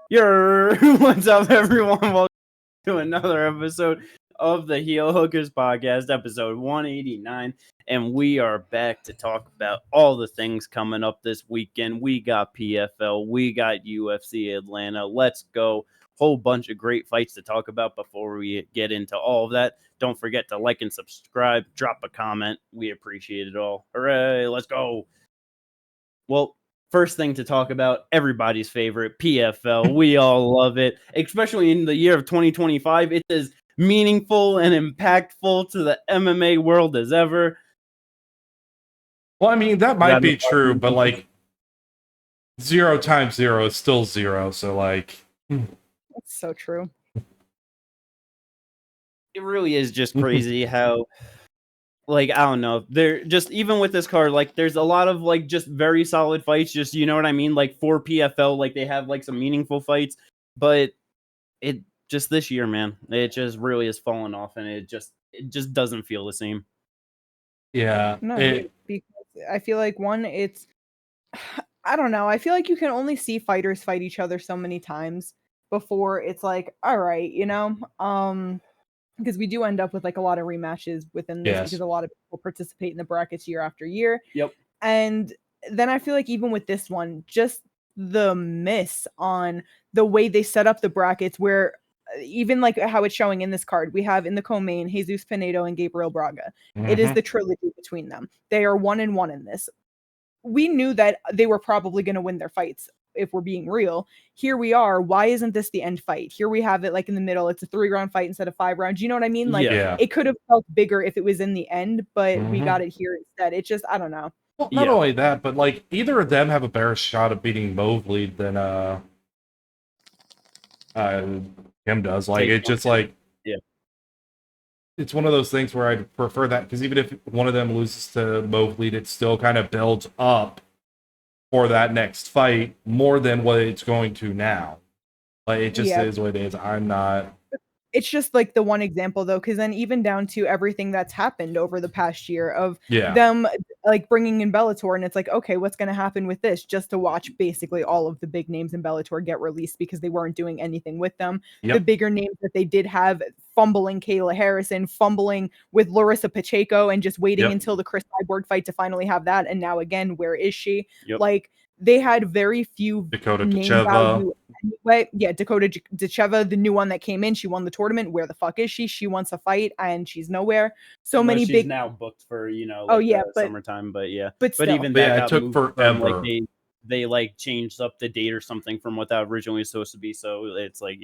What's up, everyone? Welcome to another episode of the Heel Hookers Podcast, episode 189. And we are back to talk about all the things coming up this weekend. We got PFL, we got UFC Atlanta. Let's go. Whole bunch of great fights to talk about before we get into all of that. Don't forget to like and subscribe, drop a comment. We appreciate it all. Hooray, let's go. Well, first thing to talk about, everybody's favorite, PFL. We all love it, especially in the year of 2025. It's as meaningful and impactful to the MMA world as ever. Well, I mean, that might be true, but like 0 times 0 is still 0. So like, that's so true. It really is just crazy how, like, I don't know, they're just, even with this card, like, there's a lot of like just very solid fights, just, you know what I mean, like for PFL, like they have like some meaningful fights, but it just this year, man, it just really has fallen off, and it just doesn't feel the same. Yeah, no, because I feel like I don't know, I feel like you can only see fighters fight each other so many times before it's like, all right, you know, because we do end up with like a lot of rematches within this, because a lot of people participate in the brackets year after year. Yep. And then I feel like even with this one, just the miss on the way they set up the brackets, where even like how it's showing in this card, we have in the co-main Jesus Pinedo and Gabriel Braga. Mm-hmm. It is the trilogy between them. They are 1-1 in this. We knew that they were probably going to win their fights, if we're being real. Here we are. Why isn't this the end fight? Here we have it like in the middle. It's a 3-round fight instead of 5 rounds. You know what I mean? Like, it could have felt bigger if it was in the end, but we got it here instead. It just, I don't know. Well, not only that, but like either of them have a better shot of beating Maverick than him does. Like, it's just like, it's one of those things where I'd prefer that, because even if one of them loses to Maverick, it still kind of builds up for that next fight more than what it's going to now. Like, it just is what it is. I'm not. It's just like the one example though, because then even down to everything that's happened over the past year of them like bringing in Bellator, and it's like, okay, what's going to happen with this? Just to watch basically all of the big names in Bellator get released because they weren't doing anything with them. The bigger names that they did have, fumbling Kayla Harrison, fumbling with Larissa Pacheco, and just waiting until the Kris Cyborg fight to finally have that. And now again, where is she? Like, they had very few Dakota Dacheva. Anyway, Dakota Dacheva, the new one that came in, she won the tournament. Where the fuck is she? She wants a fight and she's nowhere. So Unless many she's big now booked for, you know, like summertime, but still. even that it took forever. From, like, they like changed up the date or something from what that originally was supposed to be. So it's like,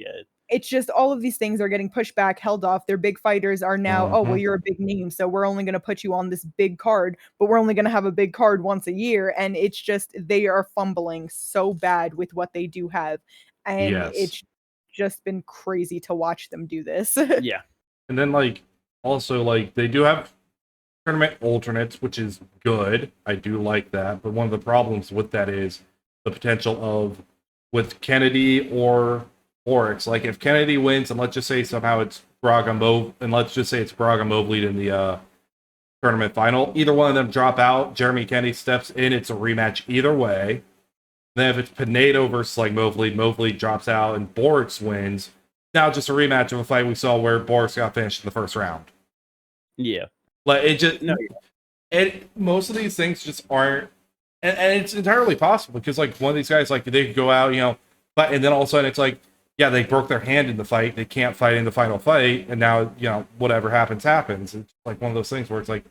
it's just all of these things are getting pushed back, held off. Their big fighters are now, oh, well, you're a big name, so we're only going to put you on this big card, but we're only going to have a big card once a year. And it's just, they are fumbling so bad with what they do have. And it's just been crazy to watch them do this. And then, like, also, like, they do have tournament alternates, which is good. I do like that. But one of the problems with that is the potential of, with Kennedy or Oryx, like, if Kennedy wins, and let's just say somehow it's Braga Maverick in the tournament final, either one of them drop out, Jeremy Kennedy steps in, it's a rematch either way. Then if it's Pinedo versus like Maverick drops out and Borix wins, now just a rematch of a fight we saw where Borix got finished in the first round. Like, it just most of these things just aren't, and it's entirely possible, because like one of these guys, like, they could go out, you know, but and then all of a sudden it's like, they broke their hand in the fight, they can't fight in the final fight, and now, you know, whatever happens. It's like one of those things where it's like,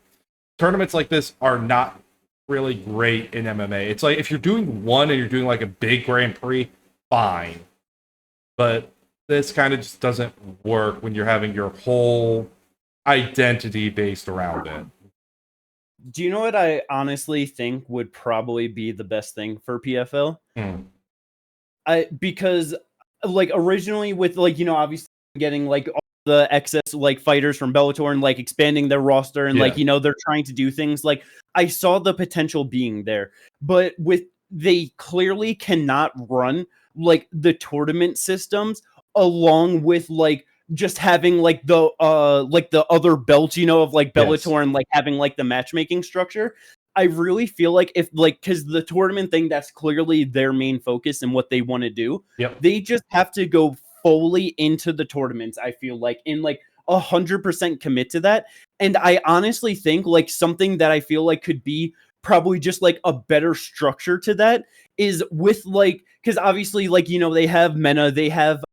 tournaments like this are not really great in MMA. It's like, if you're doing one and you're doing like a big Grand Prix, fine. But this kind of just doesn't work when you're having your whole identity based around it. Do you know what I honestly think would probably be the best thing for PFL? Because like originally with, like, you know, obviously getting like all the excess like fighters from Bellator and like expanding their roster and like, you know, they're trying to do things, like, I saw the potential being there, but they clearly cannot run like the tournament systems along with like just having like the other belts, you know, of like Bellator and like having like the matchmaking structure. I really feel like if like because the tournament thing, that's clearly their main focus and what they want to do. Yep. They just have to go fully into the tournaments. I feel like in like 100% commit to that. And I honestly think like something that I feel like could be probably just like a better structure to that is with like because obviously like they have MENA, they have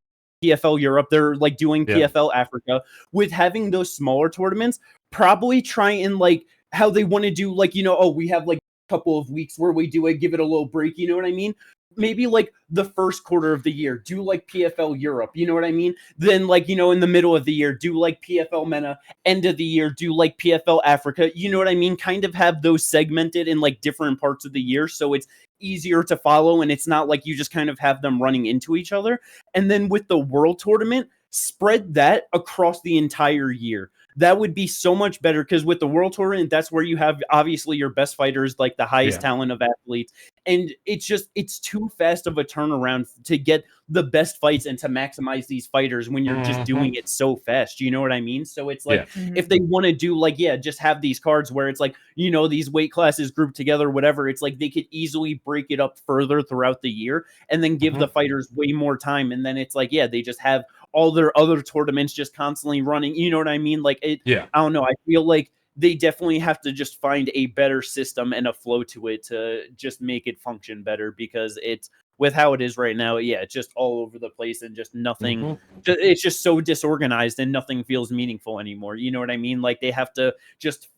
PFL Europe, they're like doing PFL Africa. With having those smaller tournaments, probably try and like how they want to do like we have like a couple of weeks where we do it, give it a little break, you know what I mean? Maybe like the first quarter of the year do like PFL Europe, you know what I mean? Then like in the middle of the year do like PFL MENA, end of the year do like PFL Africa, you know what I mean? Kind of have those segmented in like different parts of the year so it's easier to follow and it's not like you just kind of have them running into each other. And then with the world tournament, spread that across the entire year. That would be so much better because with the world tournament, that's where you have obviously your best fighters, like the highest talent of athletes. And it's too fast of a turnaround to get the best fights and to maximize these fighters when you're just doing it so fast. You know what I mean? So it's like if they want to do like, just have these cards where it's like, these weight classes grouped together, whatever. It's like they could easily break it up further throughout the year and then give the fighters way more time. And then it's like, they just have all their other tournaments just constantly running. You know what I mean? Like I don't know. I feel like they definitely have to just find a better system and a flow to it to just make it function better because it's with how it is right now. It's just all over the place and just nothing. It's just so disorganized and nothing feels meaningful anymore. You know what I mean? Like they have to just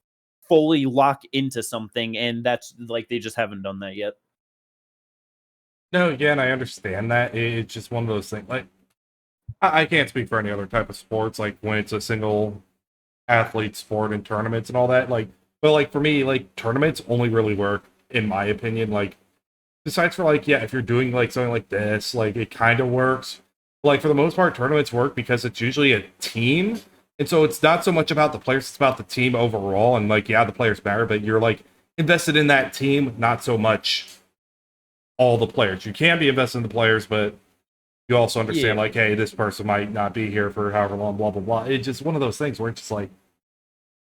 fully lock into something and that's like they just haven't done that yet. No, and I understand that. It's just one of those things. Like I can't speak for any other type of sports, like when it's a single athlete sport and tournaments and all that. Like, but like for me, like tournaments only really work, in my opinion. Like, besides for like, if you're doing like something like this, like it kind of works. Like for the most part, tournaments work because it's usually a team, and so it's not so much about the players; it's about the team overall. And like, the players matter, but you're like invested in that team, not so much all the players. You can be invested in the players, but you also understand, like, hey, this person might not be here for however long, blah, blah, blah. It's just one of those things where it's just like,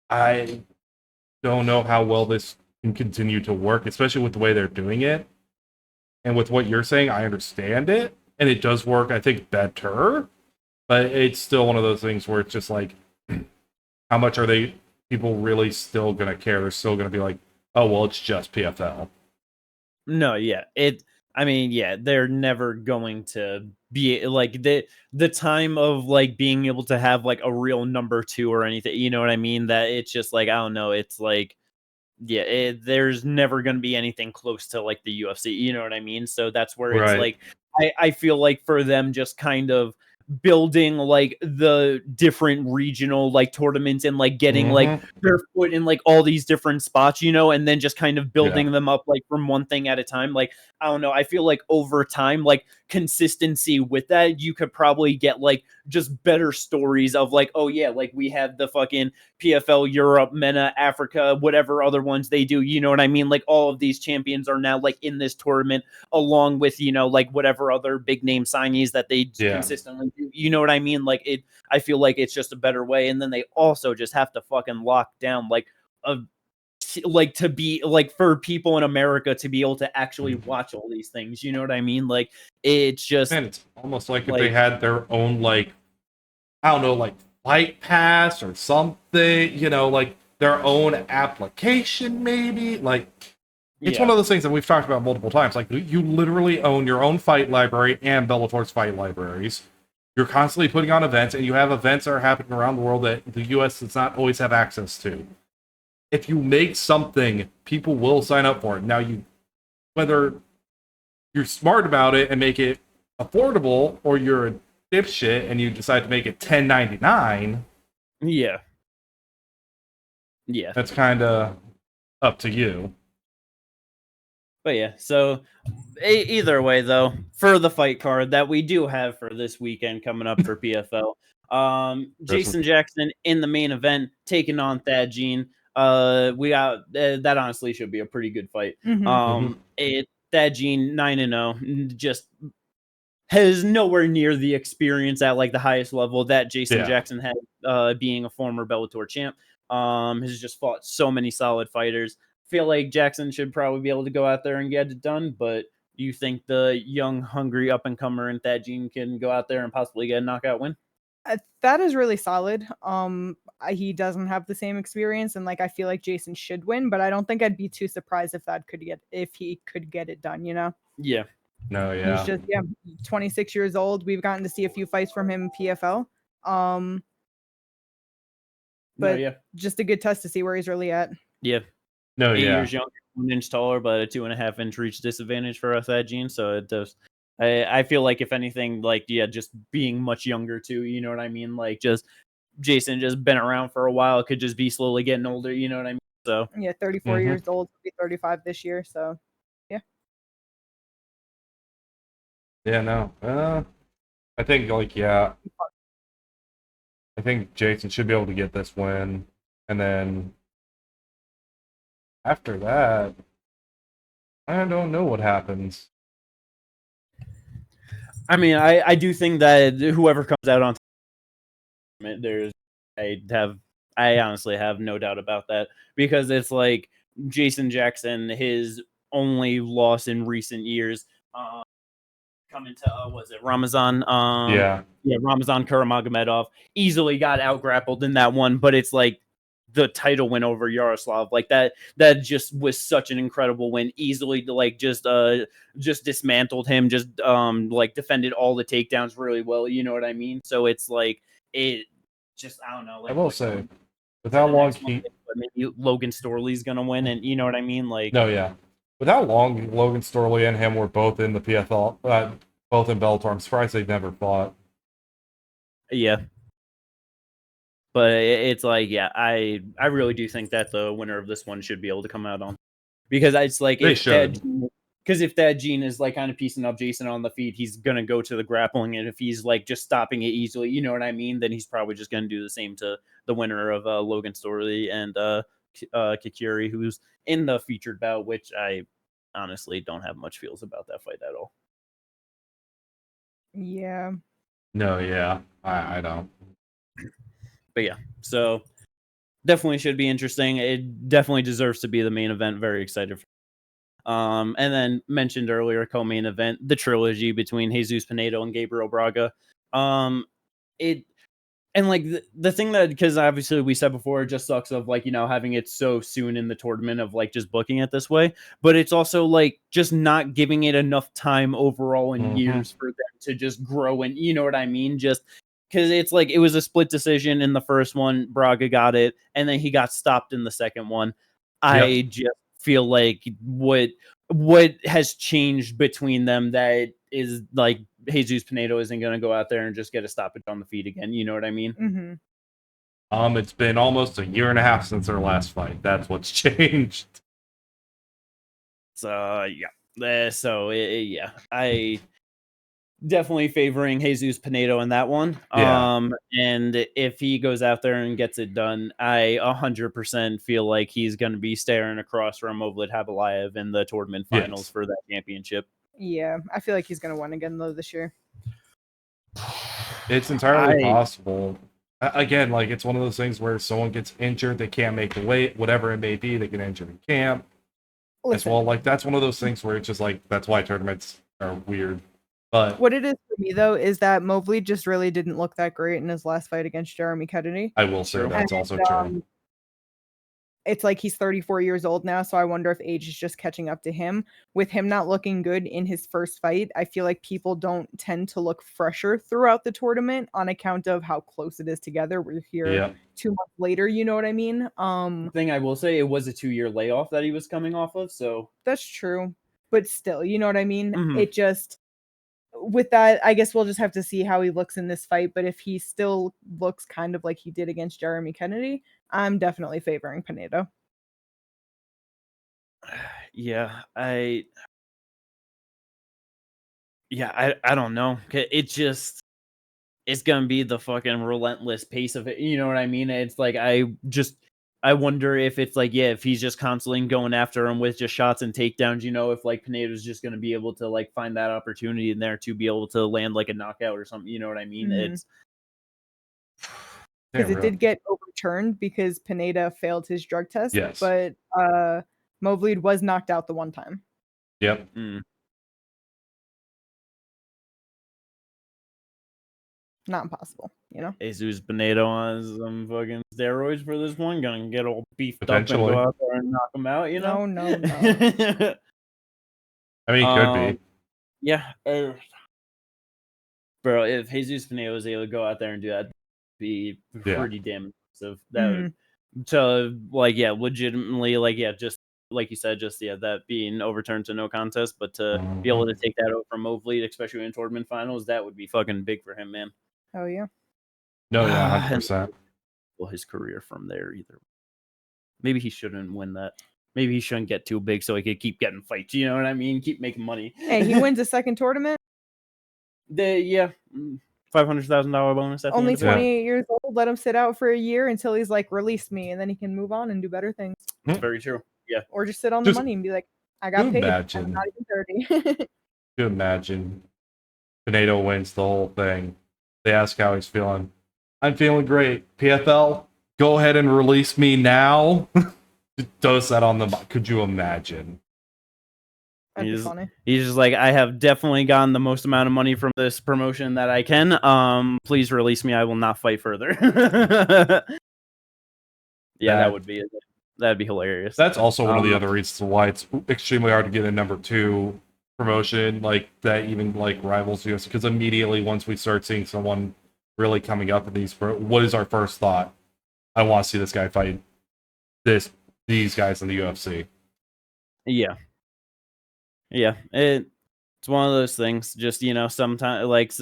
I don't know how well this can continue to work, especially with the way they're doing it. And with what you're saying, I understand it. And it does work, I think, better. But it's still one of those things where it's just like, how much are people really still going to care? They're still going to be like, oh, well, it's just PFL. No, they're never going to be like the time of like being able to have like a real number 2 or anything, you know what I mean? That it's just like, I don't know, it's like, there's never going to be anything close to like the UFC, you know what I mean? So that's where it's like, I feel like for them just kind of building like the different regional like tournaments and like getting like their foot in like all these different spots, and then just kind of building them up like from one thing at a time. Like, I don't know, I feel like over time, like consistency with that, you could probably get like just better stories of like, oh yeah, like we have the fucking PFL Europe, MENA, Africa, whatever other ones they do, you know what I mean? Like all of these champions are now like in this tournament along with, like whatever other big name signees that they consistently do, you know what I mean? Like I feel like it's just a better way. And then they also just have to fucking lock down like to be like for people in America to be able to actually watch all these things, you know what I mean? Like it's just, and it's almost like if they had their own like, I don't know, like Fight Pass or something, like their own application maybe. Like it's one of those things that we've talked about multiple times. Like you literally own your own fight library and Bellator's fight libraries. You're constantly putting on events, and you have events that are happening around the world that the US does not always have access to. If you make something, people will sign up for it. Now, whether you're smart about it and make it affordable, or you're a dipshit and you decide to make it $10.99, that's kind of up to you. But so either way, though, for the fight card that we do have for this weekend coming up for PFL, Jason Jackson in the main event taking on Thad Jean. We got that honestly should be a pretty good fight. Thad Jean 9-0 just has nowhere near the experience at like the highest level that Jason Jackson had, being a former Bellator champ. Has just fought so many solid fighters. feel like Jackson should probably be able to go out there and get it done, but you think the young, hungry up-and-comer in Thaddean can go out there and possibly get a knockout win? That is really solid. He doesn't have the same experience, and like I feel like Jason should win, but I don't think I'd be too surprised if he could get it done. You know? Yeah. No, yeah. He's just 26 years old. We've gotten to see a few fights from him in PFL. But just a good test to see where he's really at. Yeah. No, 8 yeah. years younger, 1 inch taller, but a 2.5 inch reach disadvantage for Thaddean. So it does. I feel like if anything, like just being much younger too. You know what I mean? Like just Jason just been around for a while, could just be slowly getting older. You know what I mean? So 34 years old, he'll be 35 this year. So yeah, no. I think I think Jason should be able to get this win, and then after that, I don't know what happens. I mean, I do think that whoever comes out on top, I honestly have no doubt about that, because it's like Jason Jackson, his only loss in recent years, coming to was it Ramazan? Ramazan Kuramagomedov easily got out grappled in that one, but it's like the title win over Yaroslav, like that just was such an incredible win, easily like just dismantled him, just like defended all the takedowns really well, you know what I mean? So it's like it just, I don't know, like I will say, with how long maybe Logan Storley's gonna win, and you know what I mean? Like, no, yeah. With how long Logan Storley and him were both in the PFL, both in Bellator, I'm surprised they never fought. Yeah. But it's like, I really do think that the winner of this one should be able to come out on. Because it's like, because if Thaddean is like kind of piecing up Jason on the feet, he's going to go to the grappling. And if he's like just stopping it easily, you know what I mean? Then he's probably just going to do the same to the winner of Logan Storley and Kikuri, who's in the featured bout, which I honestly don't have much feels about that fight at all. Yeah. No, yeah. I don't. But yeah, so definitely should be interesting. It definitely deserves to be the main event. Very excited for and then mentioned earlier, co-main event, the trilogy between Jesus Pinedo and Gabriel Braga. And like the thing that, because obviously we said before, it just sucks of like, having it so soon in the tournament of like just booking it this way, but it's also like just not giving it enough time overall in years for them to just grow, and you know what I mean? Just because it's like it was a split decision in the first one, Braga got it, and then he got stopped in the second one. I just feel like what has changed between them that is like Jesus Pinedo isn't going to go out there and just get a stoppage on the feet again. You know what I mean? It's been almost a year and a half since their last fight. That's what's changed. So I definitely favoring Jesus Pinedo in that one. And if he goes out there and gets it done, I 100% feel like he's going to be staring across from Movlid Habalayev in the tournament finals for that championship. Yeah, I feel like he's going to win again though this year. It's entirely possible. Again, like it's one of those things where someone gets injured, they can't make the weight, whatever it may be, they get injured in camp. As well, like that's one of those things where it's just like that's why tournaments are weird. But what it is for me though is that Mobley just really didn't look that great in his last fight against Jeremy Kennedy. I will say that's also true. It's like he's 34 years old now, so I wonder if age is just catching up to him. With him not looking good in his first fight, I feel like people don't tend to look fresher throughout the tournament on account of how close it is together. We're here 2 months later, you know what I mean? The thing I will say, it was a 2-year layoff that he was coming off of, so that's true. But still, you know what I mean? It just, with that, I guess we'll just have to see how he looks in this fight. But if he still looks kind of like he did against Jeremy Kennedy, I'm definitely favoring Pinedo. I don't know. It's going to be the fucking relentless pace of it. You know what I mean? It's like, I wonder if it's like, if he's just constantly going after him with just shots and takedowns, if like Pinedo's just going to be able to like find that opportunity in there to be able to land like a knockout or something. You know what I mean? It's because it did get overturned because Pinedo failed his drug test. Yes. But Maverick was knocked out the one time. Yep. Not impossible, you know? Jesus Pinedo on some fucking steroids for this one. Gonna get all beefed up and Potentially. go out there and knock him out, you know? No. I mean, could be. Yeah. Bro, if Jesus Pinedo was able to go out there and do that, it'd be pretty damn impressive. That would, so, like, yeah, legitimately, like, yeah, just like you said, just, yeah, that being overturned to no contest, but to be able to take that over from Maverick, especially in tournament finals, that would be fucking big for him, man. Oh, yeah. No, yeah, 100%. Well, his career from there either. Maybe he shouldn't win that. Maybe he shouldn't get too big so he could keep getting fights. You know what I mean? Keep making money. Hey, he wins a second tournament. $500,000 bonus. At the Only end of it. 28 years old. Let him sit out for a year until he's like, release me, and then he can move on and do better things. That's very true. Yeah. Or just sit on the money and be like, I got paid. Imagine. I'm not even 30. You imagine Pinedo wins the whole thing. They ask how he's feeling. I'm feeling great. PFL, go ahead and release me now. Does that on the... Could you imagine? That'd be funny. He's just like, I have definitely gotten the most amount of money from this promotion that I can. Please release me. I will not fight further. That'd be hilarious. That's also one of the other reasons why it's extremely hard to get a number 2 promotion like that, even like rivals UFC, because immediately once we start seeing someone really coming up in these, what is our first thought? I want to see this guy fight these guys in the UFC. Yeah, it's one of those things. Just, you know, sometimes like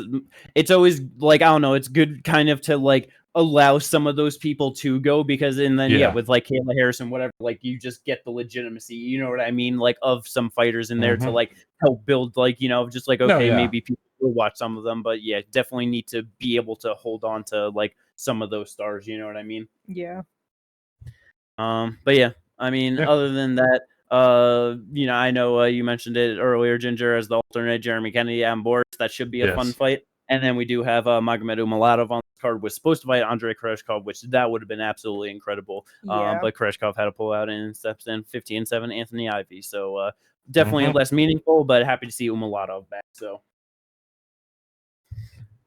it's always like, I don't know. It's good kind of to like allow some of those people to go, because and then with like Kayla Harrison, whatever, like you just get the legitimacy, you know what I mean, like of some fighters in there to like help build, like, you know, just like maybe people will watch some of them, but yeah, definitely need to be able to hold on to like some of those stars, you know what I mean? Yeah. But yeah, I mean, other than that, you know, I know you mentioned it earlier, Ginger, as the alternate, Jeremy Kennedy on board. That should be a fun fight. And then we do have Magomed Umalatov on the card. Was supposed to fight Andrei Koreshkov, which that would have been absolutely incredible. But Koreshkov had to pull out and steps in 15-7 Anthony Ivy. So definitely less meaningful, but happy to see Umalatov back. So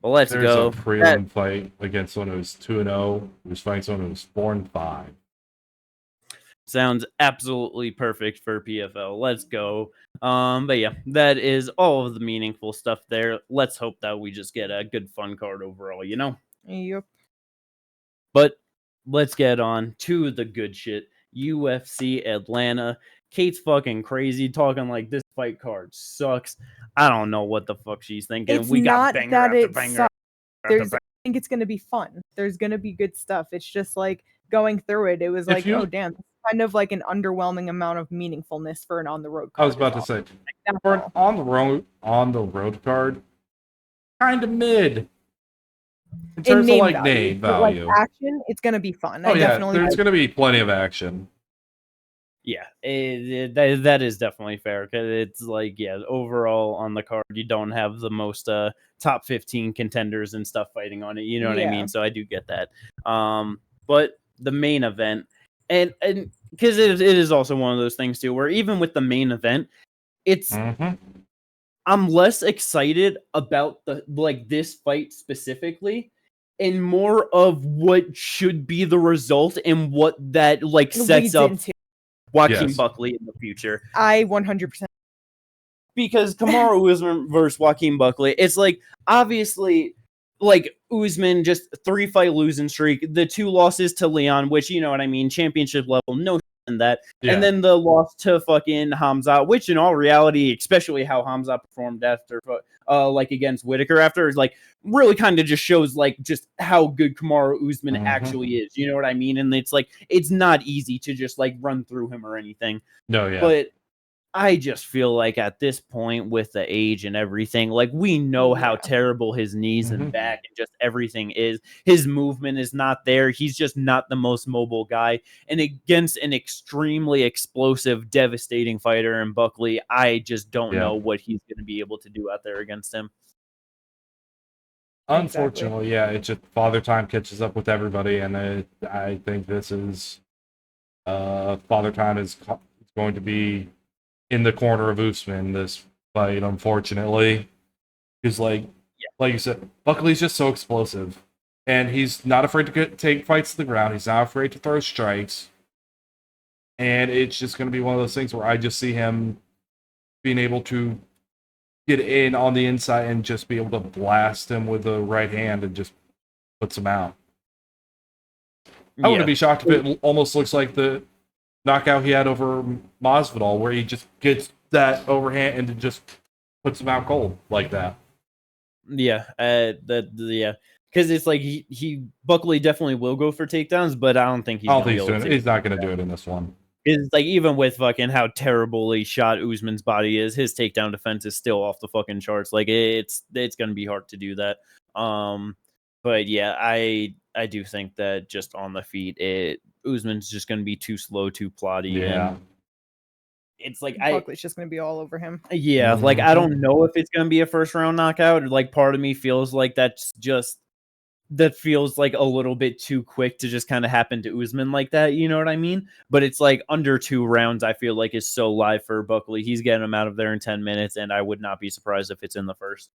well, let's go. There's a prelim fight against someone who's 2-0, who's fighting someone who's 4-5. Sounds absolutely perfect for PFL. Let's go. But yeah, that is all of the meaningful stuff there. Let's hope that we just get a good fun card overall, you know? Yep. But let's get on to the good shit. UFC Atlanta. Kate's fucking crazy, talking like this fight card sucks. I don't know what the fuck she's thinking. It's we got not banger that after it banger. sucks. I think it's gonna be fun. There's gonna be good stuff. It's just like going through it. It was like, oh damn, kind of like an underwhelming amount of meaningfulness for an on the road card. I was about to say, for an on the road card, kind of mid. In terms of like name value. Like action, it's gonna be fun. Oh yeah, there's gonna be plenty of action. Yeah, that is definitely fair, because it's like, yeah, overall on the card you don't have the most top 15 contenders and stuff fighting on it, you know what I mean? So I do get that. But the main event, and because it is also one of those things too, where even with the main event, it's I'm less excited about this fight specifically, and more of what should be the result and what that sets up Joaquin Buckley in the future. I 100%. Because Kamaru Usman versus Joaquin Buckley, it's like, obviously, like, Usman just 3-fight losing streak, the 2 losses to Leon, which, you know what I mean, championship level, no in that, and then the loss to fucking Hamza, which in all reality, especially how Hamza performed after, against Whitaker after, is like, really kind of just shows just how good Kamaru Usman actually is, you know what I mean? And it's like, it's not easy to just run through him or anything. No, yeah. But I just feel like at this point, with the age and everything, we know how terrible his knees and back and just everything is. His movement is not there. He's just not the most mobile guy. And against an extremely explosive, devastating fighter in Buckley, I just don't know what he's going to be able to do out there against him. Unfortunately, it's just father time catches up with everybody, and I think this is father time is going to be in the corner of Usman this fight, unfortunately. Because, like you said, Buckley's just so explosive. And he's not afraid to take fights to the ground. He's not afraid to throw strikes. And it's just going to be one of those things where I just see him being able to get in on the inside and just be able to blast him with the right hand and just puts him out. I wouldn't be shocked if it almost looks like the knockout he had over Masvidal, where he just gets that overhand and just puts him out cold like that. Yeah, because it's like he Buckley definitely will go for takedowns, but I don't think he's not going to do it in this one. It's like, even with fucking how terribly shot Usman's body is, his takedown defense is still off the fucking charts. Like, it's gonna be hard to do that. But yeah, I do think that just on the feet, Usman's just gonna be too slow, too plotty. Yeah. And it's like Buckley's just gonna be all over him. Yeah, like, I don't know if it's gonna be a first round knockout. Like, part of me feels like that feels like a little bit too quick to just kind of happen to Usman like that, you know what I mean? But it's like under 2 rounds, I feel like is so live for Buckley. He's getting him out of there in 10 minutes, and I would not be surprised if it's in the first.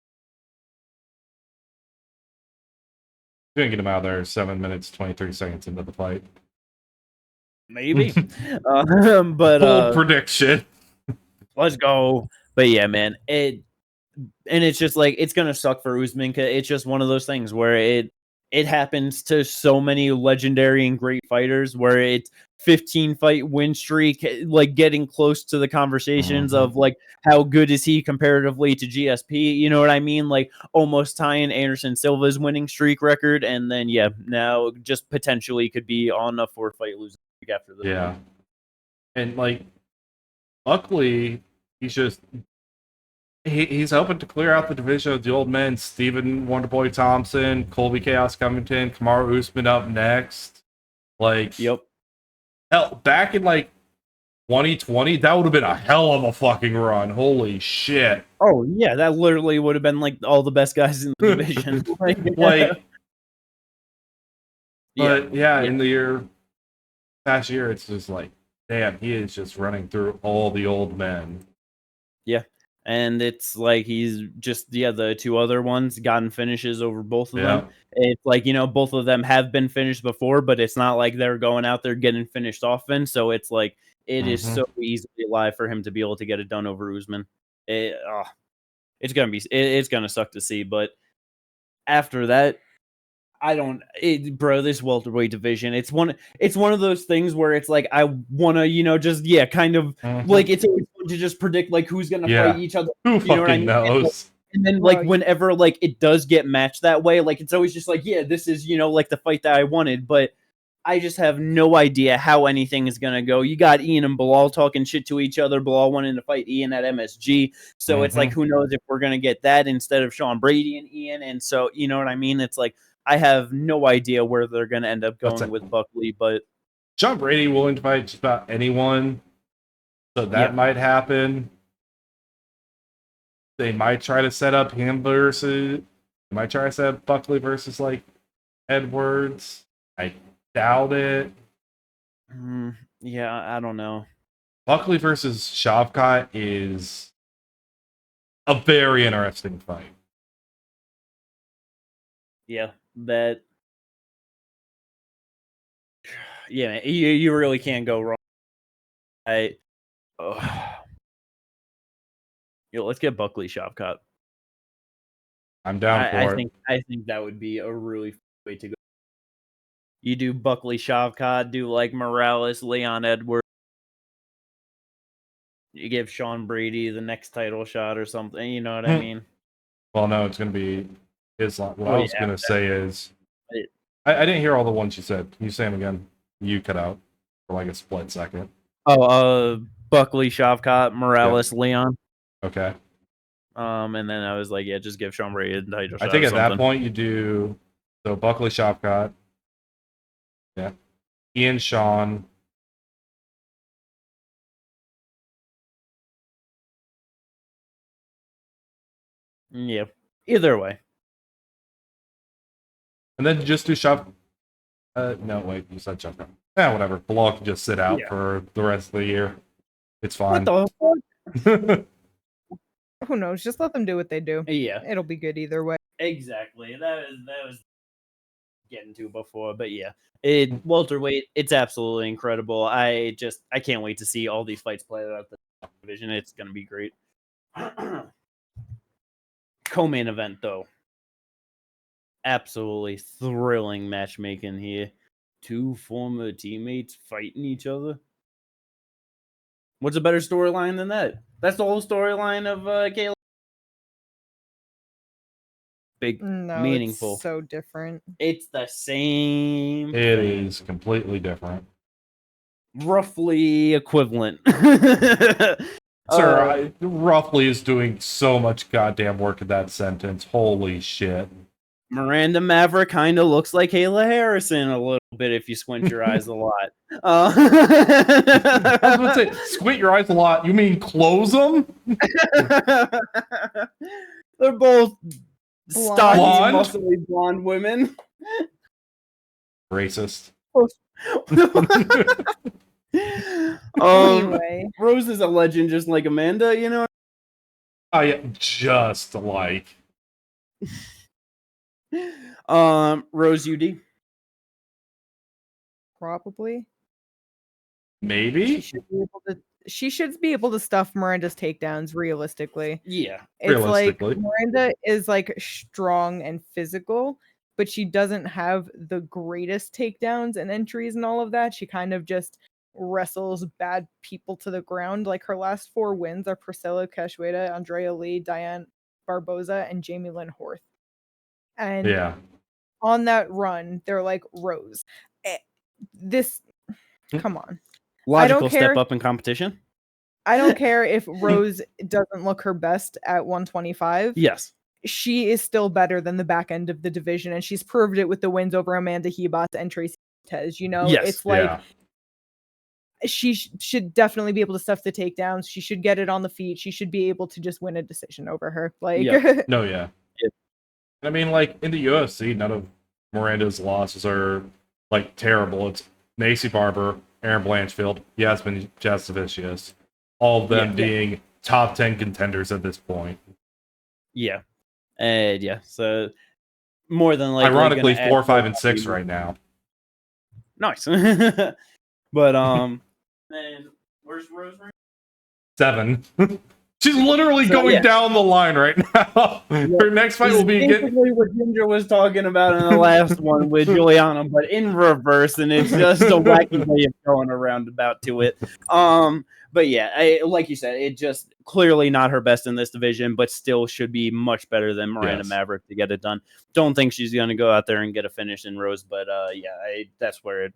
You're going to get him out of there 7 minutes, 23 seconds into the fight. Maybe. But bold prediction. Let's go. But yeah, man, it's just like, it's gonna suck for Usman, because it's just one of those things where it happens to so many legendary and great fighters, where it's 15 fight win streak, like getting close to the conversations of like, how good is he comparatively to GSP, you know what I mean? Like, almost tying Anderson Silva's winning streak record, and then now just potentially could be on a 4-fight losing streak after this. Yeah. And like, Buckley, he's hoping to clear out the division of the old men. Stephen Wonderboy Thompson, Colby Chaos Covington, Kamaru Usman up next. Like, hell, back in like 2020, that would have been a hell of a fucking run. Holy shit. Oh yeah, that literally would have been like all the best guys in the division. In the past year, it's just like, damn, he is just running through all the old men. Yeah. And it's like, he's just, the 2 other ones gotten finishes over both of them. It's like, both of them have been finished before, but it's not like they're going out there getting finished often. So it's like, it is so easily live for him to be able to get it done over Usman. It's gonna suck to see, but after that, this welterweight division, it's one of those things where it's like, I want to, just kind of like, it's always fun to just predict like who's gonna fight each other. Who fucking knows? And then like, whenever like it does get matched that way, like, it's always just like, this is like the fight that I wanted, but I just have no idea how anything is gonna go. You got Ian and Bilal talking shit to each other. Bilal wanting to fight Ian at MSG, so it's like, who knows if we're gonna get that instead of Sean Brady and Ian, and so, you know what I mean? It's like, I have no idea where they're going to end up going with Buckley, but Sean Brady willing to fight just about anyone, so that might happen. They might try to set up him versus. They might try to set up Buckley versus like Edwards. I doubt it. Yeah, I don't know. Buckley versus Shavkat is a very interesting fight. Yeah, that. Yeah, man, you really can't go wrong. Let's get Buckley Shavkat. I'm down for it. I think that would be a really fun way to go. You do Buckley Shavkat, do like Morales, Leon Edwards. You give Sean Brady the next title shot or something. You know what I mean? Well, no, it's going to be Islam. What I was going to say is, I didn't hear all the ones you said. Can you say them again? You cut out for like a split second. Buckley, Shavkat, Morales, Leon. Okay. And then I was like, just give Sean Brady a title shot. I think at that point you do Buckley, Shavkat. Yeah. Ian, Sean. Yeah. Either way. And then just do Shav. No, wait, you said Shavkat. Yeah, whatever. Bilal can just sit out for the rest of the year. It's What fine. the fuck? Who knows? Just let them do what they do. Yeah, It'll be good either way. exactly. That was getting to before, but yeah, welterweight. It's absolutely incredible. I can't wait to see all these fights play out the division. It's gonna be great. Co-main event though, absolutely thrilling matchmaking here. Two former teammates fighting each other. What's a better storyline than that? That's the whole storyline of Kayla. Big, No, meaningful. it's so different. It's the same. It thing. is completely different. Roughly equivalent. Sir, roughly is doing so much goddamn work in that sentence. Holy shit. Miranda Maverick kind of looks like Kayla Harrison a little bit if you squint your eyes a lot. I was going to say, squint your eyes a lot. You mean close them? They're both stocky, Blonde? muscly blonde women. Racist. Anyway, Rose is a legend just like Amanda, you know? I just like. Rose UD. probably. Maybe? She should be able to stuff Miranda's takedowns realistically. Yeah. It's like Realistically. Miranda is like strong and physical, but she doesn't have the greatest takedowns and entries and all of that. She kind of just wrestles bad people to the ground. Like her last 4 wins are Priscilla Cachoeira, Andrea Lee, Diane Barboza, and Jamie Lynn Horth. And Yeah. on that run, they're like Rose. Come on. Logical care. step up in competition. I don't care if Rose doesn't look her best at 125. Yes. She is still better than the back end of the division, and she's proved it with the wins over Amanda Hebas and Tracy Cortez. You know, Yes. it's like she should definitely be able to stuff the takedowns. She should get it on the feet. She should be able to just win a decision over her. Like, No, yeah. I mean, like, in the UFC, none of Miranda's losses are, like, terrible. It's Macy Barber, Erin Blanchfield, Yasmin Jasovicius, all of them being top 10 contenders at this point. Yeah. Yeah. So, more than likely... Ironically, 4, 5, and 6 right now. Nice. But, man, where's Rose? 7. She's literally going down the line right now. Her next fight will be basically what Ginger was talking about in the last one with Juliana, but in reverse, and it's just a wacky way of going around about to it. But yeah, like you said, it just clearly not her best in this division, but still should be much better than Miranda Maverick to get it done. Don't think she's going to go out there and get a finish in Rose, but that's where it.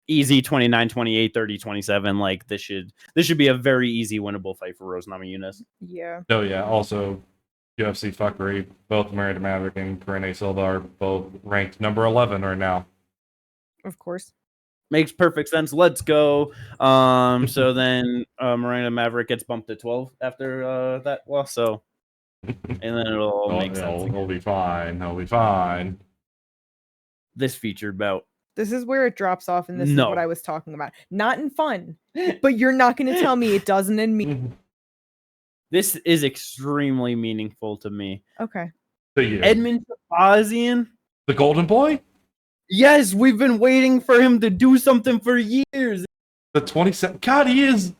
Easy 29, 28, 30, 27. Like this should be a very easy winnable fight for Rose Namajunas. Yeah. Oh yeah. Also, UFC fuckery. Both Miranda Maverick and Karine Silva are both ranked number 11 right now. Of course. Makes perfect sense. Let's go. So then Miranda Maverick gets bumped to 12 after that loss. So and then it'll all make sense. It'll be fine. It'll be fine. This featured bout. This is where it drops off, and this is what I was talking about. Not in fun, but you're not going to tell me it doesn't in me. This is extremely meaningful to me. Okay. To you. Edmen Shahbazyan. The Golden Boy? Yes, we've been waiting for him to do something for years. The 27. God, he is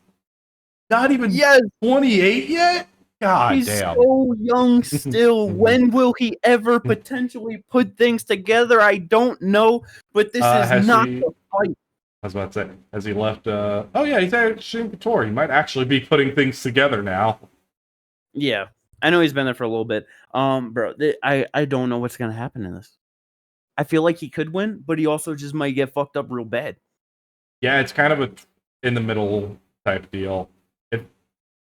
not even 28 yet? God He's damn. so young still. When will he ever potentially put things together? I don't know, but this is not the fight. I was about to say, has he left? Oh yeah, he's at Shin Couture. He might actually be putting things together now. Yeah, I know he's been there for a little bit. Bro, I don't know what's gonna happen in this. I feel like he could win, but he also just might get fucked up real bad. Yeah, it's kind of a in the middle type deal.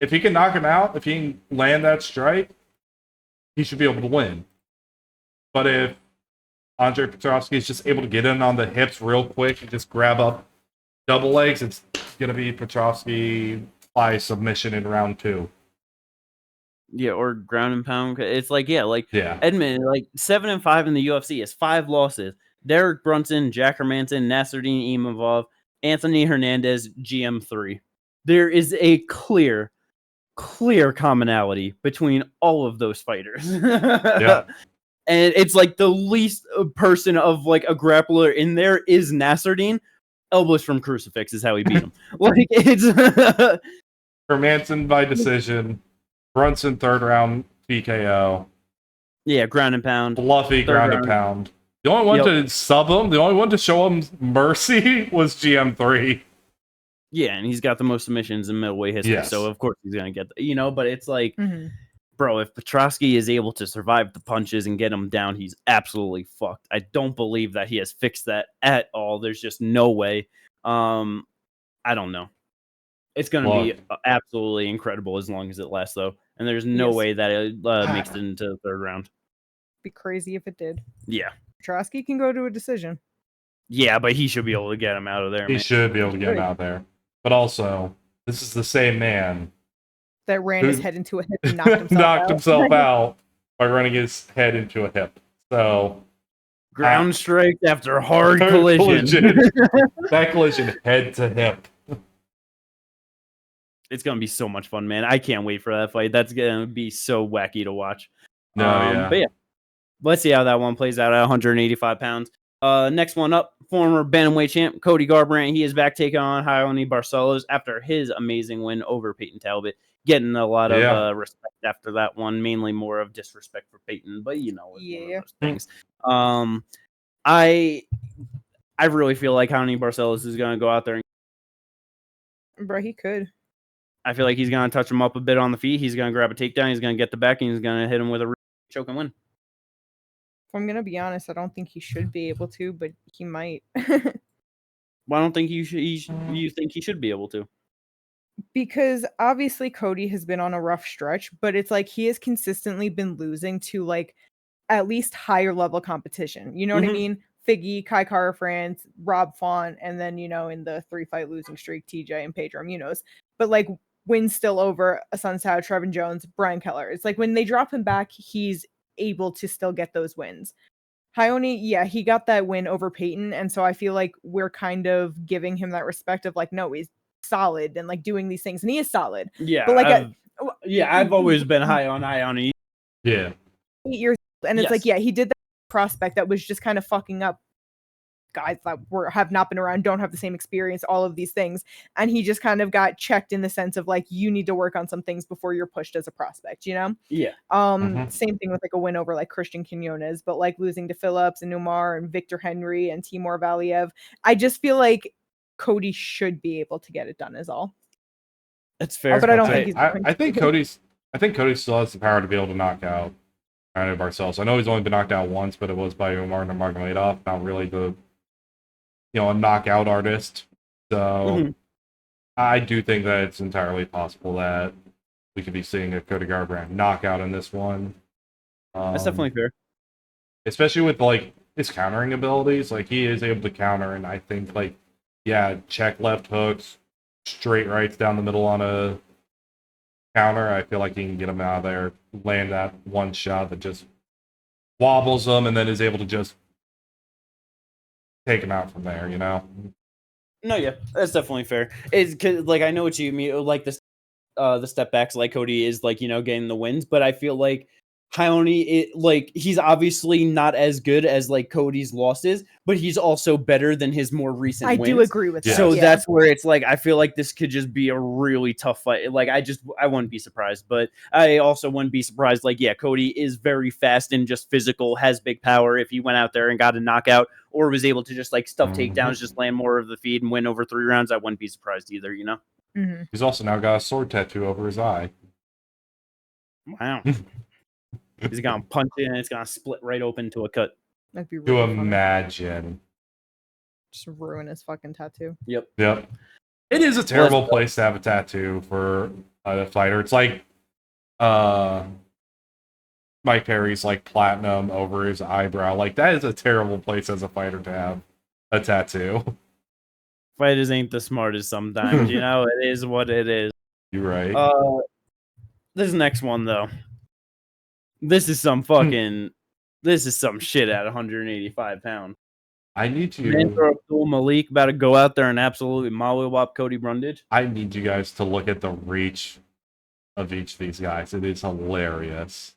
If he can knock him out, if he can land that strike, he should be able to win. But if Andre Petroski is just able to get in on the hips real quick and just grab up double legs, it's going to be Petroski by submission in round 2. Yeah, or ground and pound. It's like, Edmen, like 7-5 in the UFC is 5 losses. Derek Brunson, Jack Hermanson, Nasruddin Imavov, Anthony Hernandez, GM3. there is a clear commonality between all of those fighters. Yeah. And it's like the least person of like a grappler in there is Nasruddin. Elbows from crucifix is how he beat him. Like it's Hermanson by decision. Brunson 3rd round TKO. yeah, ground and pound. Fluffy ground and pound. The only one to sub him, the only one to show him mercy was GM3. Yeah, and he's got the most submissions in middleweight history, so of course he's gonna get but it's like bro, if Petroski is able to survive the punches and get him down, he's absolutely fucked. I don't believe that he has fixed that at all. There's just no way. I don't know. It's going to be absolutely incredible as long as it lasts, though. And there's no way that it makes it into the 3rd round. Be crazy if it did. Yeah. Petroski can go to a decision. Yeah, but he should be able to get him out of there. He should be able to get him out there. But also, this is the same man that ran his head into a hip and knocked himself out by running his head into a hip. So ground strike after hard collision. That collision head to hip. It's gonna be so much fun, man. I can't wait for that fight. That's gonna be so wacky to watch. But yeah, let's see how that one plays out at 185 pounds. Next one up, former bantamweight champ Cody Garbandt. He is back taking on Raoni Barcelos after his amazing win over Peyton Talbot. Getting a lot of respect after that one, mainly more of disrespect for Peyton, but it's one of those things. I really feel like Raoni Barcelos is gonna go out there and bro, he could. I feel like he's gonna touch him up a bit on the feet. He's gonna grab a takedown. He's gonna get the back, and he's gonna hit him with a choke and win. If I'm gonna be honest, I don't think he should be able to, but he might. Why don't think you think he should be able to? Because obviously Cody has been on a rough stretch, but it's like he has consistently been losing to like at least higher level competition. You know what I mean? Figgy, Kai Kara-France, Rob Font, and then in the 3-fight losing streak, TJ and Pedro Munoz. But like wins still over Sun Sao, Trevin Jones, Brian Keller. It's like when they drop him back, he's able to still get those wins. Raoni, he got that win over Peyton, and so I feel like we're kind of giving him that respect of like, no, he's solid and like doing these things, and he is solid. Yeah, but like I've always been high on Raoni. Yeah, 8 years old, and it's like he did that prospect that was just kind of fucking up guys that have not been around, don't have the same experience, all of these things, and he just kind of got checked in the sense of like, you need to work on some things before you're pushed as a prospect, Same thing with like a win over like Christian Quinones, but like losing to Phillips and Oumar and Victor Henry and Timur Valiev. I just feel like Cody should be able to get it done is all. That's fair. But I don't think he's I think Cody still has the power to be able to knock out Raoni Barcelos. I know he's only been knocked out once, but it was by Oumar Nurmagomedov, not really the a knockout artist. So I do think that it's entirely possible that we could be seeing a Cody Garbrandt knockout in this one. That's definitely fair. Especially with like his countering abilities. Like he is able to counter, and I think like check left hooks, straight rights down the middle on a counter. I feel like he can get him out of there, land that one shot that just wobbles him, and then is able to just take him out from there, No, that's definitely fair. It's cause, like, I know what you mean, like the step backs, like Cody is like, getting the wins, but I feel like Raoni, like he's obviously not as good as like Cody's losses, but he's also better than his more recent wins. I do agree with that. So that's where it's like, I feel like this could just be a really tough fight. Like I wouldn't be surprised, but I also wouldn't be surprised. Like, Cody is very fast and just physical, has big power. If he went out there and got a knockout or was able to just like stuff takedowns, just land more of the feed and win over 3 rounds, I wouldn't be surprised either, He's also now got a sword tattoo over his eye. Wow. He's gonna punch it and it's gonna split right open to a cut. That'd be really to funny. Imagine. Just ruin his fucking tattoo. Yep. It is a terrible place to have a tattoo for a fighter. It's like Mike Perry's like platinum over his eyebrow. Like that is a terrible place as a fighter to have a tattoo. Fighters ain't the smartest sometimes, it is what it is. You're right. This next one though. This is some shit at 185 pounds. I need you. Mansur Abdul-Malik about to go out there and absolutely mollywop Cody Brundage. I need you guys to look at the reach of each of these guys. It is hilarious.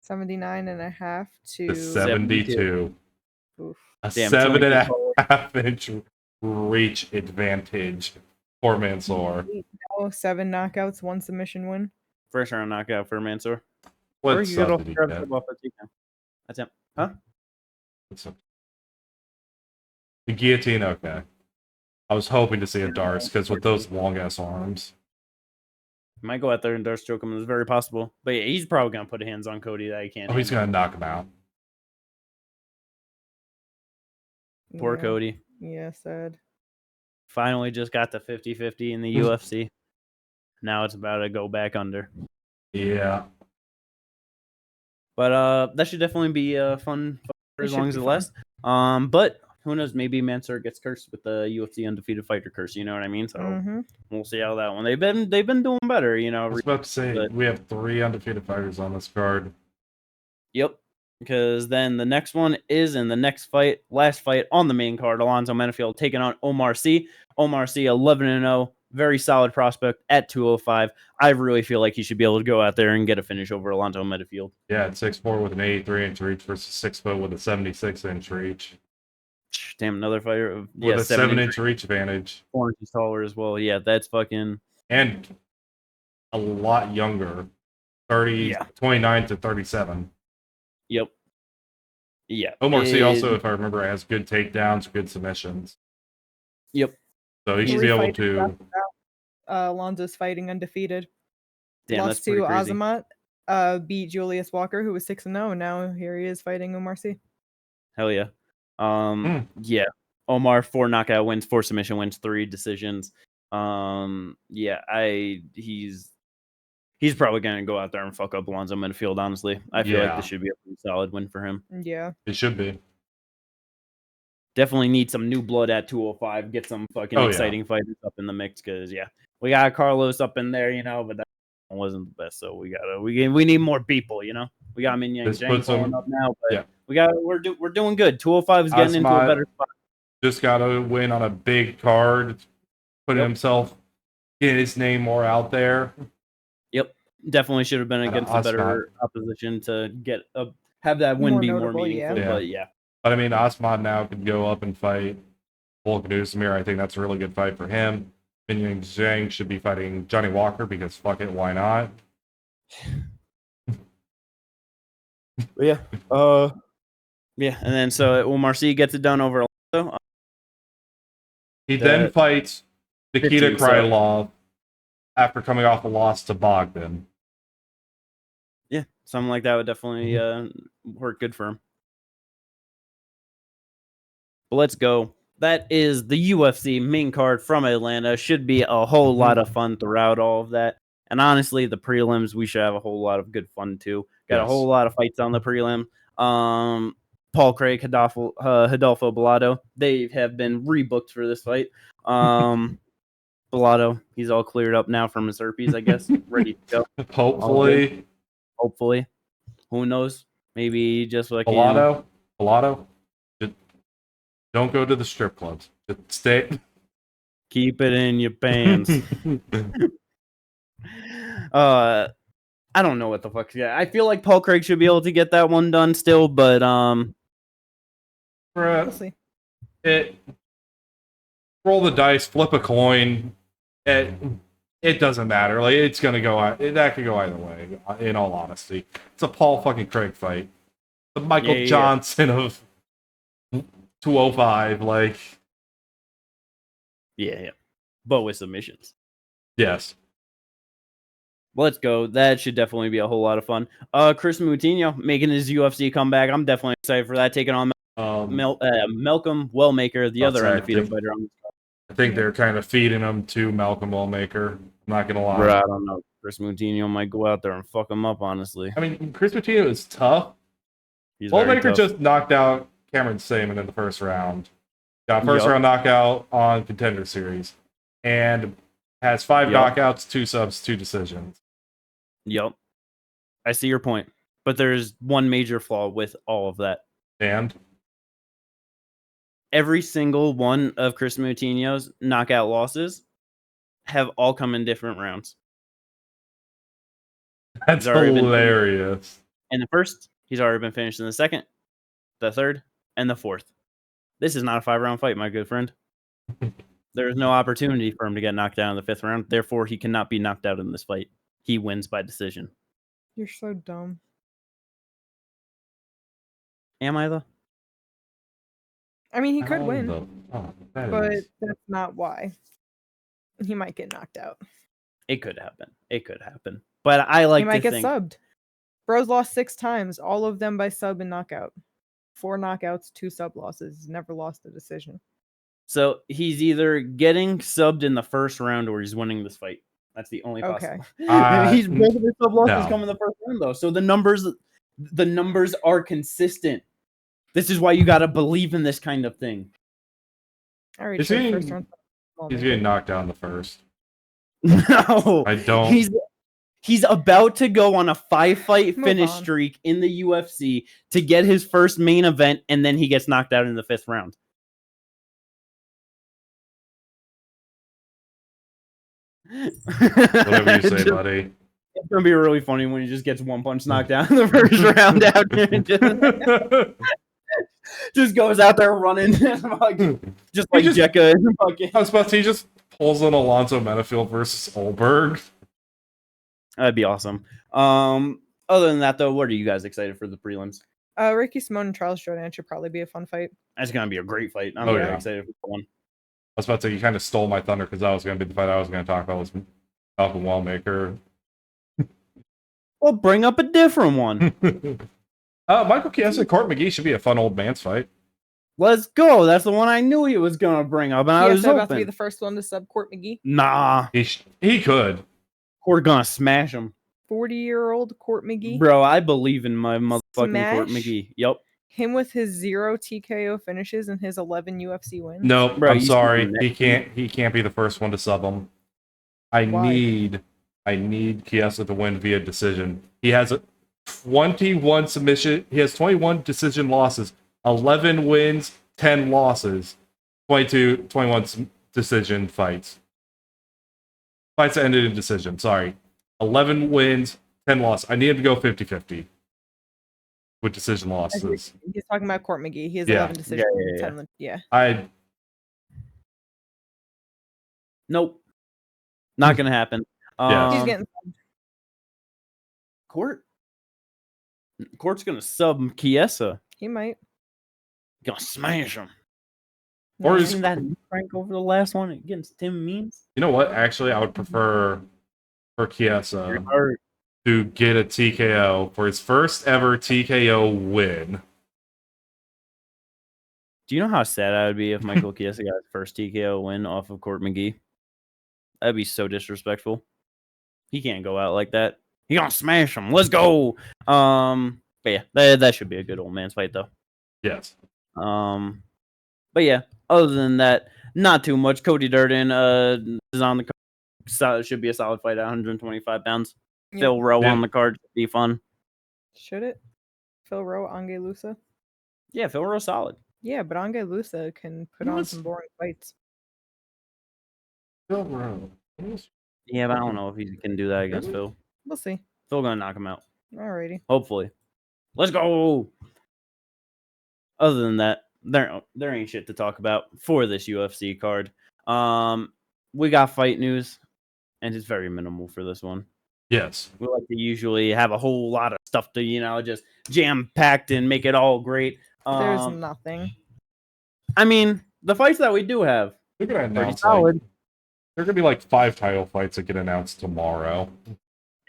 79.5 to The 72. Oof. A Damn, 7.5 inch reach advantage for Mansur. No, 7 knockouts, 1 submission win. First round knockout for Mansur. What sub did he get? That's him. Huh? The guillotine, okay. I was hoping to see a Darce, because with those long-ass arms. Might go out there and Darce choke him. It's very possible. But yeah, he's probably going to put hands on Cody that he can't. Oh, he's going to knock him out. Poor Cody. Yeah, sad. Finally just got the 50-50 in the UFC. Now it's about to go back under. Yeah. But that should definitely be fun for as long as it lasts. But who knows? Maybe Mansur gets cursed with the UFC undefeated fighter curse. You know what I mean? So we'll see how that one. They've been doing better. You know. I was about to say we have 3 undefeated fighters on this card. Yep. Because then the next one is in the next fight, last fight on the main card, Alonzo Menifield taking on Oumar Sy. Oumar Sy 11-0, very solid prospect at 205. I really feel like he should be able to go out there and get a finish over Alonzo Menifield. Yeah, at 6'4" with an 83-inch reach versus 6 foot with a 76-inch reach. Damn, another fighter With a 7-inch reach advantage. 4 inches taller as well. Yeah, that's fucking... And a lot younger. 29 to 37. Yep. Yeah. Oumar Sy also, if I remember, has good takedowns, good submissions. Yep. So he should be able to... Alonzo's fighting undefeated. Damn, Lost to Azamat, beat Julius Walker, who was 6-0, and now here he is fighting Oumar Sy. Hell yeah. Yeah. Oumar, 4 knockout wins, 4 submission wins, 3 decisions. Yeah, he's probably gonna go out there and fuck up Alonzo Menifield, honestly. I feel like this should be a pretty solid win for him. Yeah. It should be. Definitely need some new blood at 205. Get some fucking exciting fighters up in the mix, because we got Carlos up in there, but that wasn't the best. So we need more people, We got Min Yang Zhang pulling up now, but we're doing good. 205 is getting into a better spot. Just got to win on a big card, putting himself, get his name more out there. Yep, definitely should have been against a better opposition to have that win be more meaningful. But I mean, Usman now could go up and fight Volkan Ozdemir. I think that's a really good fight for him. Min Yang Zhang should be fighting Johnny Walker because fuck it, why not? Yeah. And then so Oumar Sy gets it done over Alonzo. He then fights Nikita Krylov after coming off a loss to Bogdan. Yeah, something like that would definitely work good for him. But let's go. That is the UFC main card from Atlanta. Should be a whole lot of fun throughout all of that. And honestly, the prelims, we should have a whole lot of good fun too. Got a whole lot of fights on the prelim. Paul Craig, Rodolfo Bellato, they have been rebooked for this fight. Bellato, he's all cleared up now from his herpes, I guess. Ready to go. Hopefully. Who knows? Maybe just like Bellato. Don't go to the strip clubs. Just stay. Keep it in your pants. I don't know what the fuck. Yeah, I feel like Paul Craig should be able to get that one done still, but we'll see. Roll the dice, flip a coin. It doesn't matter. Like it's gonna go. That could go either way. In all honesty, it's a Paul fucking Craig fight. The Michael Johnson of 205. Like, but with submissions. Yes. Let's go. That should definitely be a whole lot of fun. Kris Moutinho making his UFC comeback. I'm definitely excited for that. Taking on Malcom Wellmaker, the other undefeated fighter on this card. I think they're kind of feeding him to Malcom Wellmaker. I'm not gonna lie. Bro, I don't know. Kris Moutinho might go out there and fuck him up. Honestly, I mean, Kris Moutinho is tough. Wellmaker just knocked out Cameron Saman in the first round. Got a first round knockout on Contender Series, and has 5 knockouts, 2 subs, 2 decisions. Yep. I see your point. But there's one major flaw with all of that. And? every single one of Kris Moutinho's knockout losses have all come in different rounds. That's hilarious. In the first, he's already been finished in the second, the third, and the fourth. This is not a 5-round fight, my good friend. There is no opportunity for him to get knocked out in the 5th round. Therefore, he cannot be knocked out in this fight. He wins by decision. You're so dumb. Am I, though? I mean, he could win, but is... that's not why. He might get knocked out. It could happen. It could happen. But I like to think... He might get subbed. Bro's lost 6 times, all of them by sub and knockout. 4 knockouts, 2 sub losses. He's never lost a decision. So he's either getting subbed in the 1st round or he's winning this fight. That's the only possible. He's both of his sub losses come in the 1st round, though. So the numbers are consistent. This is why you got to believe in this kind of thing. Alright, first round. He's getting knocked down the first. No, I don't. He's about to go on a 5-fight finish streak in the UFC to get his first main event, and then he gets knocked out in the 5th round. Whatever you say, buddy. It's gonna be really funny when he just gets 1 punch knocked out in the 1st round out here. Just goes out there running, just like Jekka. I was about to say, he just pulls an Alonzo Menifield versus Olberg. That'd be awesome. Other than that, though, what are you guys excited for the prelims? Ricky Simone and Charles Jourdain should probably be a fun fight. That's gonna be a great fight. I'm very excited for that one. I was about to say, you kind of stole my thunder because that was going to be the fight I was going to talk about, was Malcom Wellmaker. Well, bring up a different one. Michael Chiesa and Court McGee should be a fun old man's fight. Let's go. That's the one I knew he was going to bring up, and I was about to be the first one to sub Court McGee. Nah. He could. Court going to smash him. 40-year-old Court McGee. Bro, I believe in my motherfucking Court McGee. Yep. Him with his 0 TKO finishes and his 11 UFC wins. No, bro, I'm sorry. He can't be the first one to sub him. I need Chiesa to win via decision. He has 21 submission. He has 21 decision losses, 11 wins, 10 losses, 21 decision fights. Fights that ended in decision. Sorry. 11 wins, 10 losses. I need him to go 50-50 with decision losses. He's talking about Court McGee. He has 11 decisions. Nope. Not going to happen. He's getting subbed. Court's going to sub Chiesa. He might. Gonna smash him. Or is that Frank over the last one against Tim Means? You know what? Actually, I would prefer for Chiesa to get a TKO for his first ever TKO win. Do you know how sad I would be if Michael Chiesa got his first TKO win off of Court McGee? That'd be so disrespectful. He can't go out like that. He gonna smash him. Let's go. But yeah, that should be a good old man's fight though. Yes. But yeah, other than that, not too much. Cody Durden is on the card. Should be a solid fight at 125 pounds. Yep. Phil Rowe on the card should be fun. Should it? Phil Rowe, Ange Lusa? Yeah, Phil Rowe solid. Yeah, but Ange Lusa can put on some boring fights. Phil Rowe. Yeah, but I don't know if he can do that against Phil. We'll see. Phil gonna knock him out. Alrighty. Hopefully. Let's go. Other than that, there ain't shit to talk about for this UFC card. We got fight news, and it's very minimal for this one. Yes. We like to usually have a whole lot of stuff to, just jam-packed and make it all great. There's nothing. I mean, the fights that we do have, they're gonna announce solid. There are gonna be like 5 title fights that get announced tomorrow.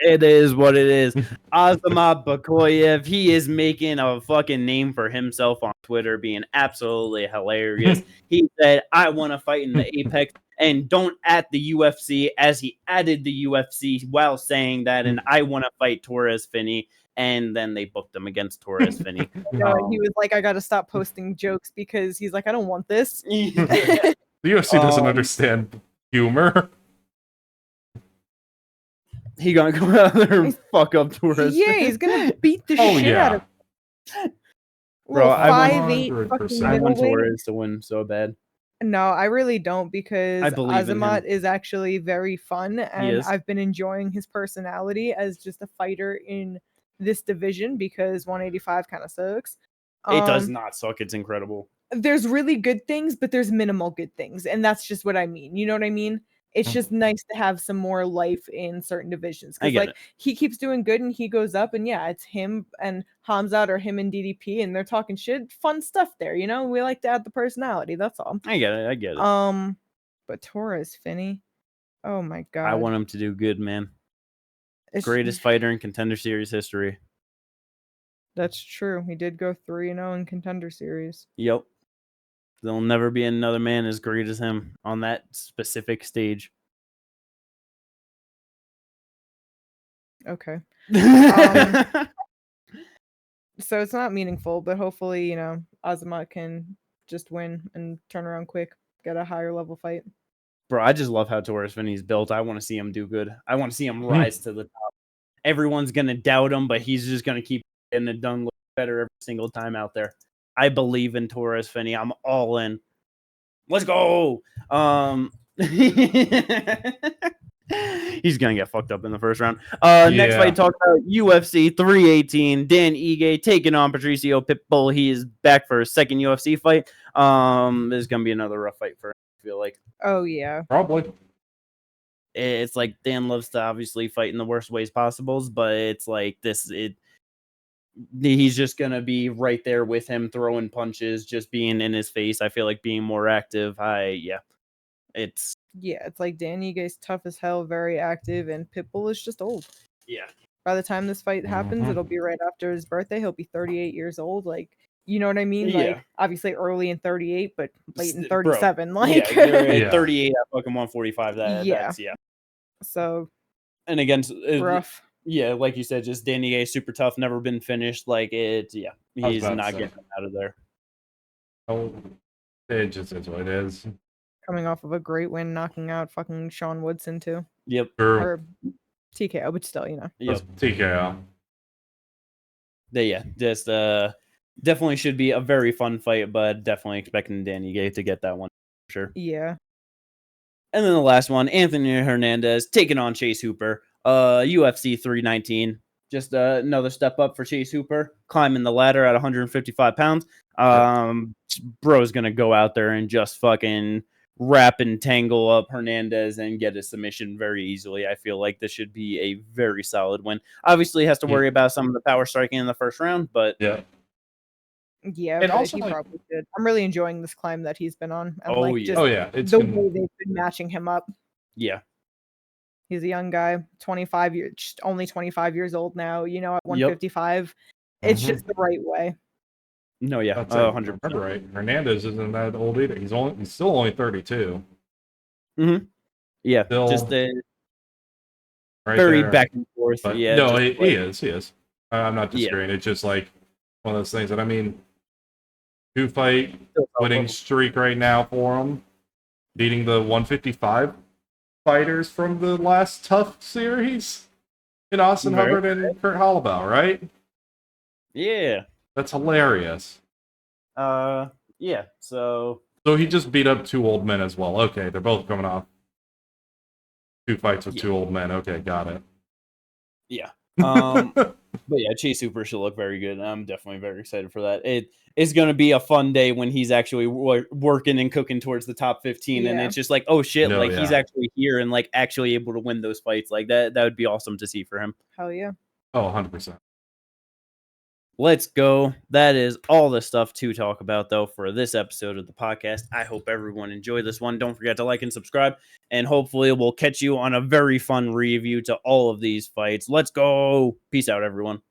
It is what it is. Azamat Bakoyev, he is making a fucking name for himself on Twitter, being absolutely hilarious. He said, I want to fight in the Apex, and don't at the UFC, as he added the UFC while saying that, and I want to fight Torres Finney, and then they booked him against Torres Finney. He was like, I got to stop posting jokes because he's like, I don't want this. The UFC doesn't understand humor. He gonna go out there and fuck up Torres. Yeah, he's gonna beat the shit out of him. Bro, Well, I want 5'8" fucking 100%. I want middleweight. Torres to win so bad. No, I really don't, because believe in him. Azamat is actually very fun, and is. I've been enjoying his personality as just a fighter in this division, because 185 kind of sucks. It does not suck. It's incredible. There's really good things, but there's minimal good things, and that's just what I mean. You know what I mean? It's just nice to have some more life in certain divisions, I because get like it. he keeps doing good and he goes up, and yeah, it's him and Hamzat or him and DDP, and they're talking shit, fun stuff there. You know, we like to add the personality. That's all. I get it. But Torres, Finney, oh my god, I want him to do good, man. It's- Greatest fighter in Contender Series history. That's true. He did go 3-0 in Contender Series. Yep. There'll never be another man as great as him on that specific stage. Okay. So it's not meaningful, but hopefully, you know, Azamat can just win and turn around quick, get a higher level fight. Bro, I just love how Torres Finney's built. I want to see him do good. I want to see him rise to the top. Everyone's going to doubt him, but he's just going to keep getting it done look better every single time out there. I believe in Torres Finney. I'm all in. Let's go. He's going to get fucked up in the first round. Next fight, talk about UFC 318. Dan Ige taking on Patricio Pitbull. He is back for his second UFC fight. This is going to be another rough fight for him, I feel like. Oh, yeah. Probably. It's like Dan loves to obviously fight in the worst ways possible, but it's like he's just going to be right there with him, throwing punches, just being in his face. I feel like being more active. It's like Dan Ige's tough as hell, very active, and Pitbull is just old. Yeah. By the time this fight happens, it'll be right after his birthday. He'll be 38 years old. Like, you know what I mean? Yeah. Like, obviously early in 38, but late in 37. Bro, like, yeah, 38 at fucking 145. Yeah. That's So, and again, rough. Yeah, like you said, just Danny A, super tough, never been finished. Like he's not getting out of there. Oh, it just is what it is. Coming off of a great win, knocking out fucking Sean Woodson too. Yep. Or TKO, but still, you know. Yep. TKO. Yeah, just definitely should be a very fun fight, but definitely expecting Danny Gay to get that one for sure. Yeah. And then the last one, Anthony Hernandez taking on Chase Hooper. UFC 319. Just another step up for Chase Hooper, climbing the ladder at 155 pounds. Bro's gonna go out there and just fucking wrap and tangle up Hernandez and get a submission very easily. I feel like this should be a very solid win. Obviously, has to worry about some of the power striking in the first round, but yeah, and also he probably did. I'm really enjoying this climb that he's been on. And it's the way they've been matching him up. Yeah. He's a young guy, 25 years, only 25 years old now, you know, at 155. It's just the right way. No, yeah, that's 100%. Right. Hernandez isn't that old either. He's still only 32. Mm-hmm. Yeah, still just right very there. Back and forth. But yeah, no, he is. I'm not disagreeing. Yeah. It's just like one of those things that, I mean, 2-fight winning streak right now for him, beating the 155 fighters from the last tough series in Austin Hubbard and Kurt Holloway, right? Yeah. That's hilarious. Yeah, so he just beat up 2 old men as well. Okay, they're both coming off 2 fights with 2 old men. Okay, got it. Yeah. But yeah, Chase Hooper should look very good. I'm definitely very excited for that. It's going to be a fun day when he's actually working and cooking towards the top 15, and it's just like, oh shit, he's actually here and like actually able to win those fights. Like that would be awesome to see for him. Hell yeah. Oh, 100%. Let's go. That is all the stuff to talk about, though, for this episode of the podcast. I hope everyone enjoyed this one. Don't forget to like and subscribe, and hopefully we'll catch you on a very fun review to all of these fights. Let's go. Peace out, everyone.